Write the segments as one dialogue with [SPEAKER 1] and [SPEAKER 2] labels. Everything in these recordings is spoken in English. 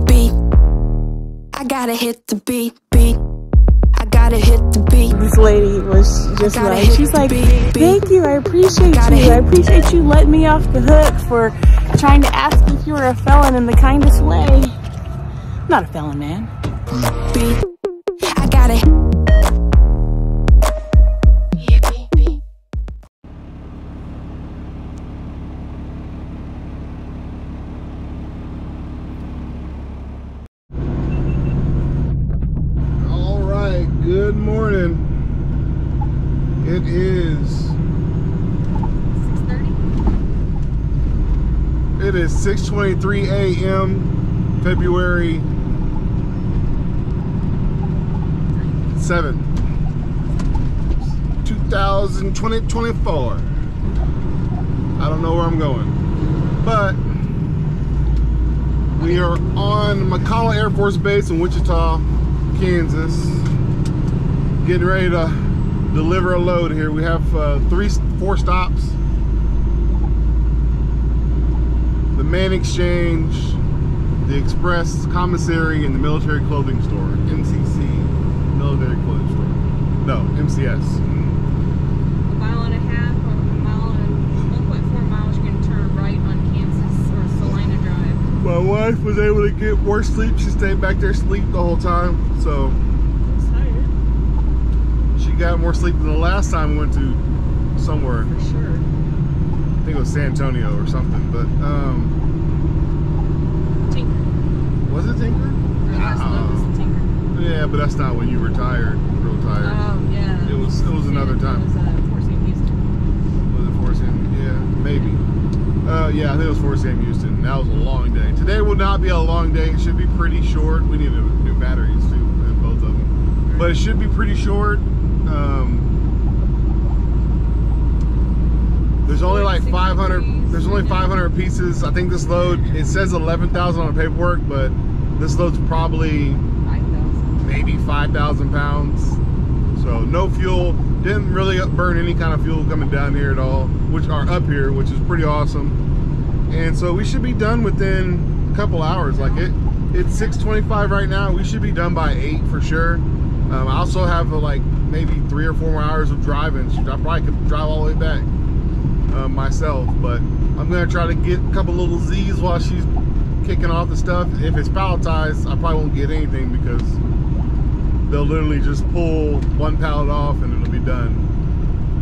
[SPEAKER 1] beat. I gotta hit the beat, beat. I gotta hit the beat.
[SPEAKER 2] This lady was just like, she's like, thank you, I appreciate you. I appreciate you letting me off the hook for trying to ask if you were a felon in the kindest way. I'm not a felon, man.
[SPEAKER 1] Beat. I gotta.
[SPEAKER 3] Good morning. It is
[SPEAKER 2] 6:30.
[SPEAKER 3] It is 6:23 a.m. February 7th, 2024. I don't know where I'm going, but we are on Mconnel Air Force Base in Wichita, Kansas. Getting ready to deliver a load here. We have 4 stops. The main exchange, the express commissary, and the military clothing store. MCC, military clothing store. No, MCS.
[SPEAKER 2] A mile and a half, or a mile and 1.4 miles, you're going to turn right on Kansas or Salina Drive.
[SPEAKER 3] My wife was able to get more sleep. She stayed back there asleep the whole time, so she got more sleep than the last time we went to somewhere.
[SPEAKER 2] For sure.
[SPEAKER 3] I think it was San Antonio or something, but
[SPEAKER 2] Tinker.
[SPEAKER 3] Was it Tinker?
[SPEAKER 2] Tinker.
[SPEAKER 3] Yeah, but that's not when you were tired, real tired.
[SPEAKER 2] Oh yeah.
[SPEAKER 3] It was another time.
[SPEAKER 2] It was Fort St. Houston.
[SPEAKER 3] Was it Fort St. Yeah, maybe. Yeah, I think it was Fort St. Houston. That was a long day. Today will not be a long day. It should be pretty short. We need new batteries too, in both of them. But it should be pretty short. There's only like 500. There's only 500 pieces. I think this load, it says 11,000 on the paperwork, but this load's probably
[SPEAKER 2] 5,000.
[SPEAKER 3] maybe 5,000 pounds. So no fuel. Didn't really burn any kind of fuel coming down here at all, which are up here, which is pretty awesome. And so we should be done within a couple hours. Like it's 6:25 right now. We should be done by 8 for sure. I also have like maybe 3 or 4 more hours of driving. I probably could drive all the way back myself, but I'm gonna try to get a couple little Z's while she's kicking off the stuff. If it's palletized, I probably won't get anything because they'll literally just pull one pallet off and it'll be done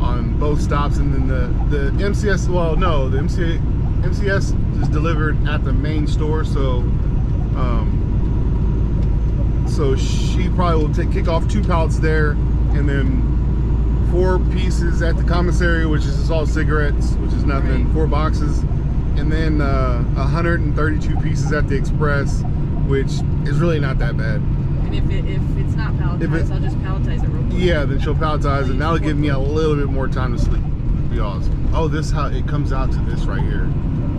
[SPEAKER 3] on both stops. And then the MCS, well, no, the MCS is delivered at the main store, so so she probably will kick off 2 pallets there, and then 4 pieces at the commissary, which is all cigarettes, which is nothing, right. 4 boxes, and then 132 pieces at the express, which is really not that bad.
[SPEAKER 2] And if it's not palletized, I'll just palletize it real quick.
[SPEAKER 3] Yeah, then she'll palletize it. That'll give me a little bit more time to sleep. It'd be awesome. Oh, this how it comes out to this right here.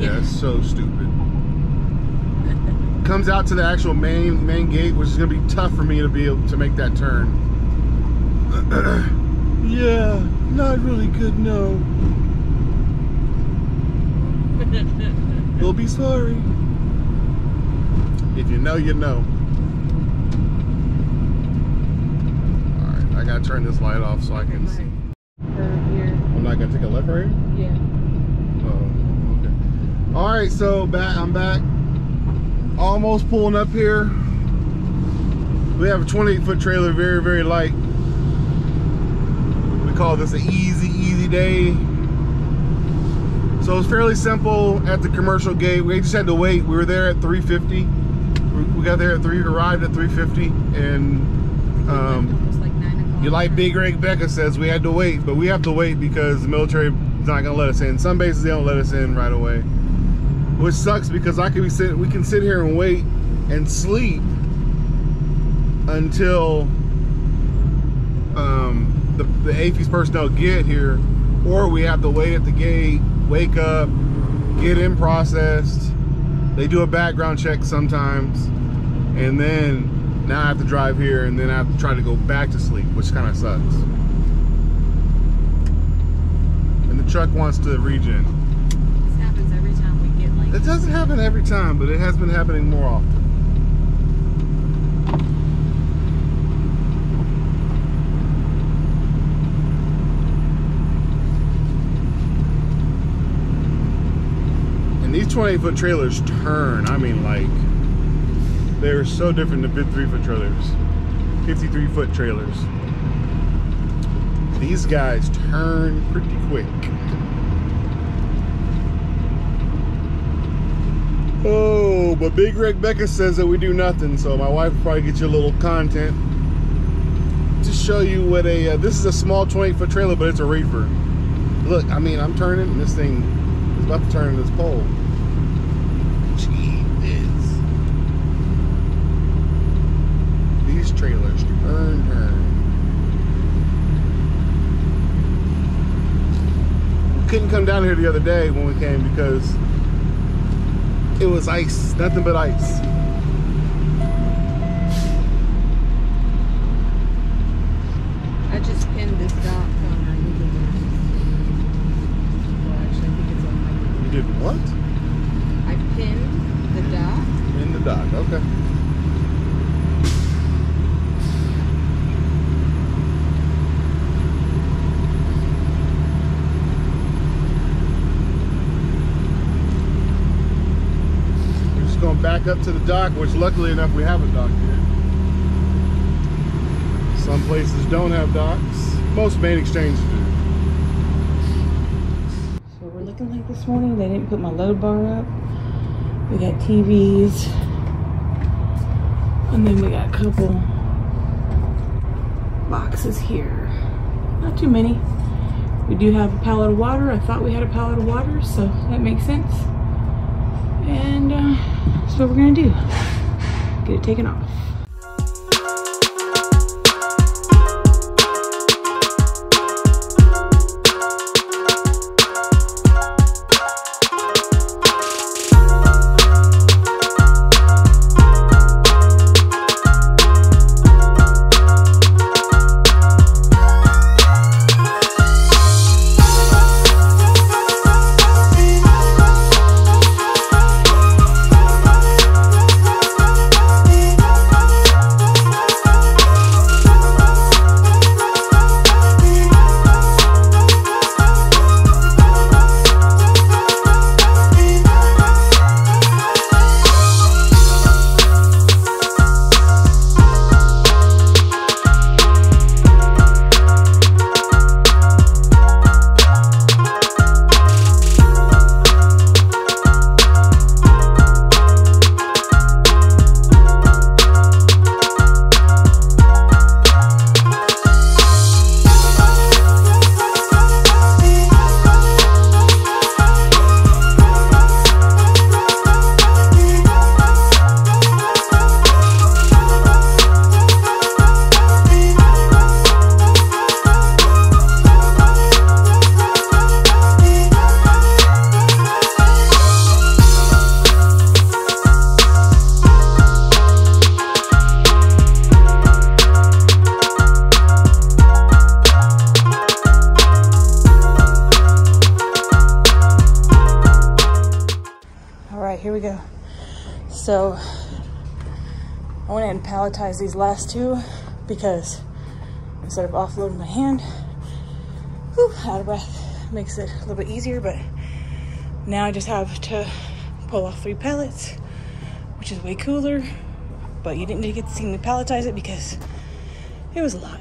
[SPEAKER 3] Yeah, it's so stupid. Comes out to the actual main gate, which is gonna be tough for me to be able to make that turn. Yeah, not really good, no. You'll be sorry. If you know, you know. Alright, I gotta turn this light off so I can see. I'm not gonna take a left right here?
[SPEAKER 2] Yeah.
[SPEAKER 3] Oh, okay. Alright, so I'm back. Almost pulling up here. We have a 28-foot trailer, very, very light. Call this an easy day. So it's fairly simple at the commercial gate. We just had to wait. We were there at 3:50. We got there at arrived at 3:50, and you like Big Rig Becca says we had to wait, but we have to wait because the military is not gonna let us in. Some bases they don't let us in right away, which sucks because we can sit here and wait and sleep until the AFIS personnel get here, or we have to wait at the gate, wake up, get in processed. They do a background check sometimes, and then now I have to drive here, and then I have to try to go back to sleep, which kind of sucks. And the truck wants to regen.
[SPEAKER 2] This happens every time we get like.
[SPEAKER 3] It doesn't happen every time, but it has been happening more often. these 28-foot trailers turn. I mean, like, they're so different than 53-foot trailers, 53-foot trailers. These guys turn pretty quick. Oh, but Big Rig Becca says that we do nothing, so my wife will probably get you a little content to show you what a, this is a small 28-foot trailer, but it's a reefer. Look, I mean, I'm turning, and this thing is about to turn this pole. Jeez. These trailers turn. We couldn't come down here the other day when we came because it was ice, nothing but ice.
[SPEAKER 2] I just pinned this dock on our Google Maps. Well, actually, I think it's on my Google Maps.
[SPEAKER 3] You did what?
[SPEAKER 2] I pinned the dock.
[SPEAKER 3] In the dock, okay. We're just going back up to the dock, which luckily enough we have a dock here. Some places don't have docks. Most main exchanges do.
[SPEAKER 2] So we're looking like this morning. They didn't put my load bar up. We got TVs. And then we got a couple boxes here. Not too many. We do have a pallet of water. I thought we had a pallet of water, so that makes sense. And that's what we're gonna do. Get it taken off. Here we go. So I went ahead and palletized these last two because instead of offloading my hand, out of breath, makes it a little bit easier, but now I just have to pull off 3 pallets, which is way cooler, but you didn't get to see me palletize it because it was a lot.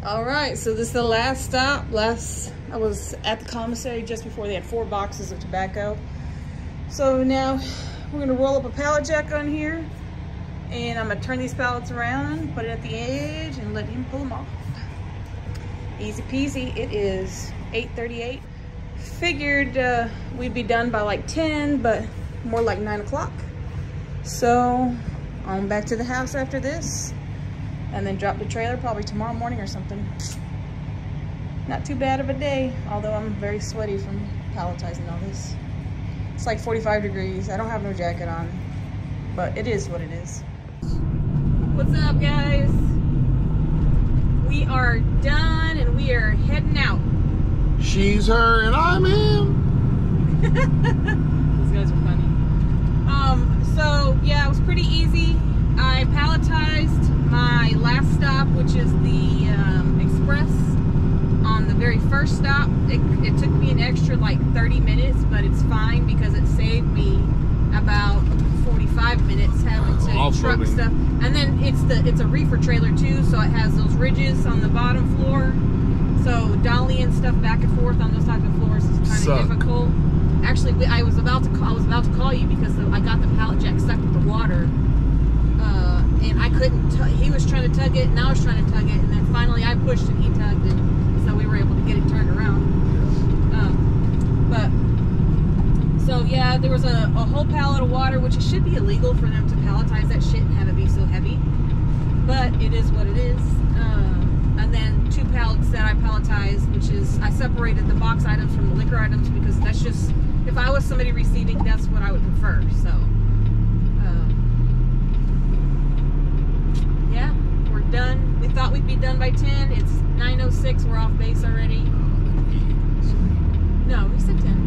[SPEAKER 2] All right, so this is the last stop. I was at the commissary just before. They had 4 boxes of tobacco. So now we're gonna roll up a pallet jack on here, and I'm gonna turn these pallets around, put it at the edge, and let him pull them off. Easy peasy. It is 8:38. Figured we'd be done by like 10, but more like 9 o'clock. So on back to the house after this, and then drop the trailer probably tomorrow morning or something. Not too bad of a day, although I'm very sweaty from palletizing all this. It's like 45 degrees. I don't have no jacket on, but it is what it is. What's up, guys? We are done and we are heading out.
[SPEAKER 3] She's her and I'm him.
[SPEAKER 2] These guys are funny. So yeah, it was pretty easy. I palletized my last stop, which is the Express on the very first stop, it took me an extra like 30 minutes, but it's fine because it saved me about 45 minutes having to truck stuff. And then it's a reefer trailer too, so it has those ridges on the bottom floor. So dollying stuff back and forth on those type of floors is kind of difficult. Actually, I was about to call you because I got the pallet jack stuck with the water, and I couldn't. He was trying to tug it, and I was trying to tug it, and then finally I pushed and he tugged it, so we were able to get it turned around. So yeah, there was a whole pallet of water, which it should be illegal for them to palletize that shit and have it be so heavy, but it is what it is. And then 2 pallets that I palletized, which is I separated the box items from the liquor items because that's just, if I was somebody receiving, that's what I would prefer. So yeah, we're done. We thought we'd be done by 10. It's 9:06. We're off base already. No, we said 10.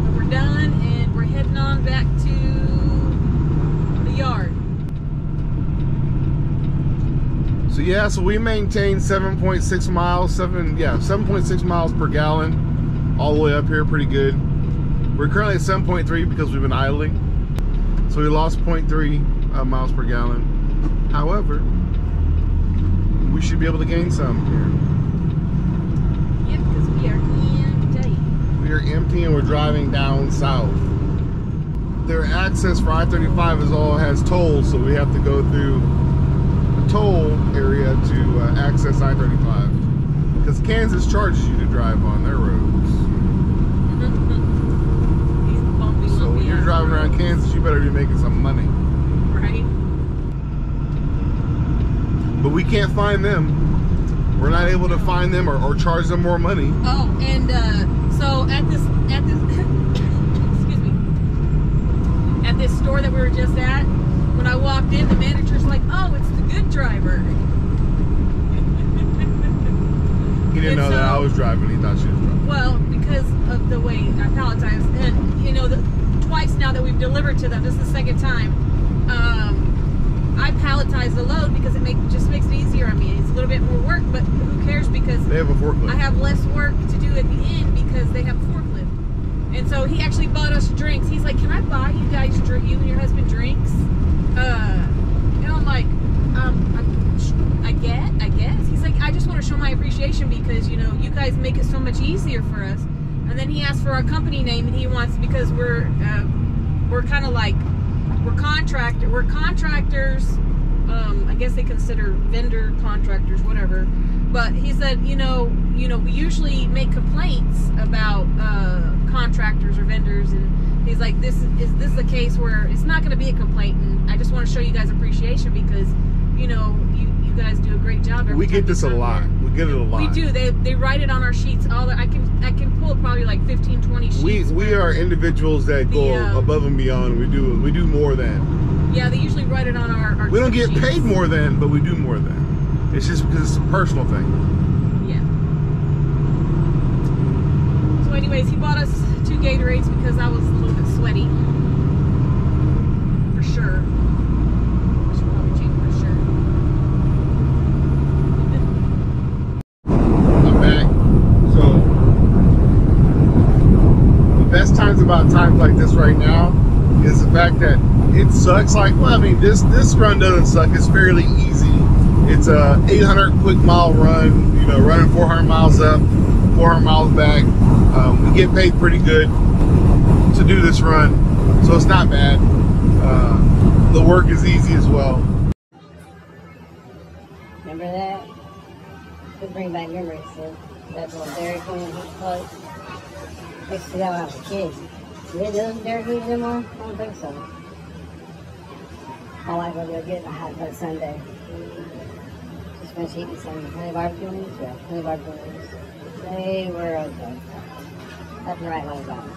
[SPEAKER 2] But we're done and we're heading on back to the yard.
[SPEAKER 3] So yeah, so we maintain 7.6 miles, 7.6 miles per gallon all the way up here, pretty good. We're currently at 7.3 because we've been idling. So we lost 0.3 miles per gallon. However, we should be able to gain some here.
[SPEAKER 2] Yep, because we are empty.
[SPEAKER 3] We are empty and we're driving down south. Their access for I-35 has tolls, so we have to go through toll area to access I-35 because Kansas charges you to drive on their roads. So when you're driving around Kansas, you better be making some money.
[SPEAKER 2] Right.
[SPEAKER 3] But we can't find them. We're not able to find them or charge them more money.
[SPEAKER 2] Oh, and so at this excuse me, at this store that we were just at, when I walked in, the manager's like, "Oh, it's the good driver."
[SPEAKER 3] He didn't know that I was driving. He thought she was driving.
[SPEAKER 2] Well, because of the way I palletize, and you know, twice now that we've delivered to them, this is the second time. I palletize the load because it just makes it easier on me. It's a little bit more work, but who cares because
[SPEAKER 3] they have a forklift. I
[SPEAKER 2] have less work to do at the end because they have a forklift. And so he actually bought us drinks. He's like, "Can I buy you guys, you and your husband, drinks?" And I'm like, I guess. He's like, "I just want to show my appreciation because, you know, you guys make it so much easier for us." And then he asked for our company name, and he wants, because we're kind of like, we're contractors. I guess they consider vendor contractors, whatever. But he said, you know, we usually make complaints about contractors or vendors, and he's like, this is a case where it's not going to be a complaint, and I just want to show you guys appreciation because, you know, you guys do a great job.
[SPEAKER 3] We get this a lot. We get it a lot.
[SPEAKER 2] We do. They write it on our sheets. I can pull probably like 15, 20 sheets. We
[SPEAKER 3] are individuals that go above and beyond. We do more than.
[SPEAKER 2] Yeah, they usually write it on our
[SPEAKER 3] we don't get paid more than, but we do more than. It's just because it's a personal thing.
[SPEAKER 2] Yeah. So anyways, he bought us 2 Gatorades because I was a little bit sweaty. For sure. I should probably change my shirt.
[SPEAKER 3] I'm back. So the best times about times like this right now is the fact that it sucks. Like, well, I mean, this run doesn't suck. It's fairly easy. It's a 800 quick mile run, you know, running 400 miles up, 400 miles back. We get paid pretty good to do this run, so it's not bad. The work is easy as well.
[SPEAKER 4] Remember that? Could bring back memories. So that little Dairy Queen heat plug. I used to do that when I was a kid. Do they do those Dairy Queens anymore? I don't think so. My wife will go get a hot butt Sunday. Just finished eating some honey barbecue wings. Yeah, honey barbecue wings. They were okay. That's the right one about it.